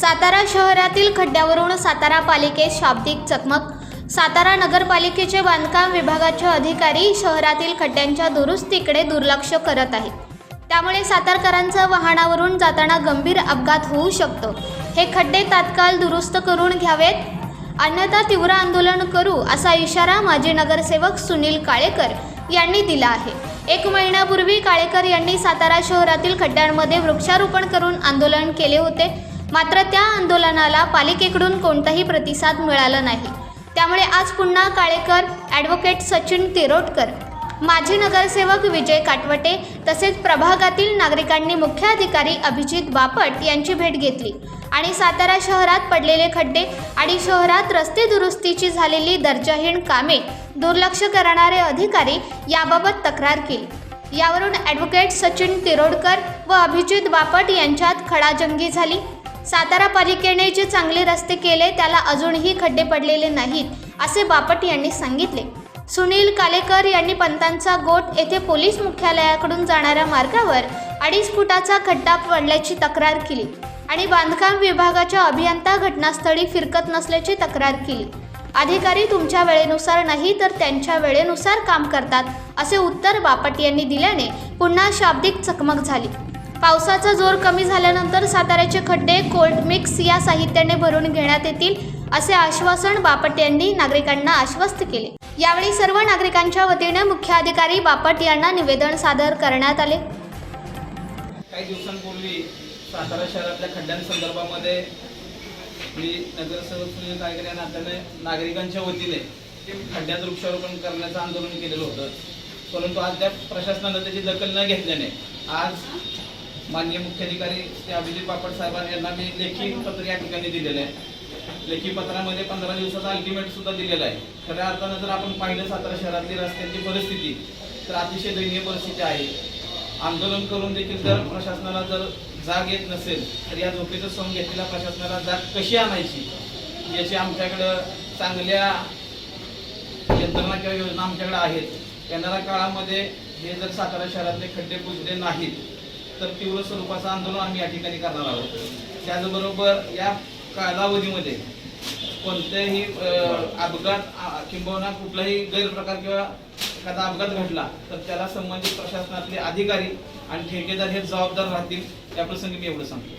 सातारा शहरातील खड्ड्यावरून सातारा पालिकेत शाब्दिक चकमक। सातारा नगरपालिकेचे बांधकाम विभागाचे अधिकारी शहरातील खड्ड्यांच्या दुरुस्तीकडे दुर्लक्ष करत आहेत। त्यामुळे सातारकरांचा वाहनावरून जाताना गंभीर अपघात होऊ शकतो। हे खड्डे तात्काळ दुरुस्त करून घ्यावेत, अन्यथा तीव्र आंदोलन करू असा इशारा माजी नगरसेवक सुनील काळेकर यांनी दिला आहे। 1 महिन्यापूर्वी काळेकर यांनी सातारा शहरातील खड्ड्यांमध्ये वृक्षारोपण करून आंदोलन केले होते, मात्र त्या आंदोलनाला पालिकेकडून कोणताही प्रतिसाद मिळाला नाही। त्यामुळे आज पुन्हा काळेकर, ॲडव्होकेट सचिन तिरोडकर, माजी नगरसेवक विजय काटवटे तसेच प्रभागातील नागरिकांनी मुख्याधिकारी अभिजित बापट यांची भेट घेतली आणि सातारा शहरात पडलेले खड्डे आणि शहरात रस्ते दुरुस्तीची झालेली दर्जाहीन कामे दुर्लक्ष करणारे अधिकारी याबाबत तक्रार केली। यावरून ॲडव्होकेट सचिन तिरोडकर व अभिजित बापट यांच्यात खडाजंगी झाली। सातारा पालिकेने जे चांगले रस्ते केले त्याला अजूनही खड्डे पडलेले नाहीत असे बापट यांनी सांगितले। सुनील काळेकर यांनी पंतांचा गोठ येथे पोलीस मुख्यालयाकडून जाणाऱ्या मार्गावर 2.5 फुटाचा खड्डा पडल्याची तक्रार केली आणि बांधकाम विभागाच्या अभियंता घटनास्थळी फिरकत नसल्याची तक्रार केली। अधिकारी तुमच्या वेळेनुसार नाही तर त्यांच्या वेळेनुसार काम करतात असे उत्तर बापट यांनी दिल्याने पुन्हा शाब्दिक चकमक झाली। पावसाचा जोर कमी झाल्यानंतर साताऱ्याचे खड्डे कोल्ड मिक्स या साहित्याने भरून घेण्यात येतील असे आश्वासन बापट यांनी नागरिकांना आश्वस्त केले। यावेळी सर्व नागरिकांच्या वतीने मुख्याधिकारी बापट यांना निवेदन सादर करण्यात आले। काही दिवसांपूर्वी सातारा शहरातल्या खड्ड्यांसंदर्भामध्ये मी नगरसेवक सुनील काळेकर या नात्याने नागरिकांच्या वतीने खड्ड्यात वृक्षारोपण करण्याचं आंदोलन केलेलं होतं, परंतु अद्याप प्रशासनानं त्याची दखल न घेतल्याने आज माननीय मुख्याधिकारी श्री अभिजित बापट साहेबांना मी लेखी पत्र या ठिकाणी दिलेलं आहे। लेखी पत्रामध्ये 15 दिवसाचा अल्टिमेट सुद्धा दिलेला आहे। खऱ्या अर्थानं जर आपण पाहिलं सातारा शहरातली रस्त्यांची परिस्थिती तर अतिशय दयनीय परिस्थिती आहे। आंदोलन करून देखील जर प्रशासनाला जर जाग येत नसेल तर या झोपेचं सोंग घेतलेल्या प्रशासनाला जाग कशी आणायची याची आमच्याकडं चांगल्या यंत्रणा किंवा योजना आमच्याकडे आहेत। येणाऱ्या काळामध्ये हे जर सातारा शहरातले खड्डे बुजले नाहीत तर तीव्र स्वरूपाचं आंदोलन आम्ही या ठिकाणी करणार आहोत। त्याचबरोबर या कालावधीमध्ये कोणत्याही अपघात किंबहुना कुठलाही गैरप्रकार किंवा एखादा अपघात घडला तर त्याला संबंधित प्रशासनातले अधिकारी आणि ठेकेदार हे जबाबदार राहतील। या प्रसंगी मी एवढं सांगतो।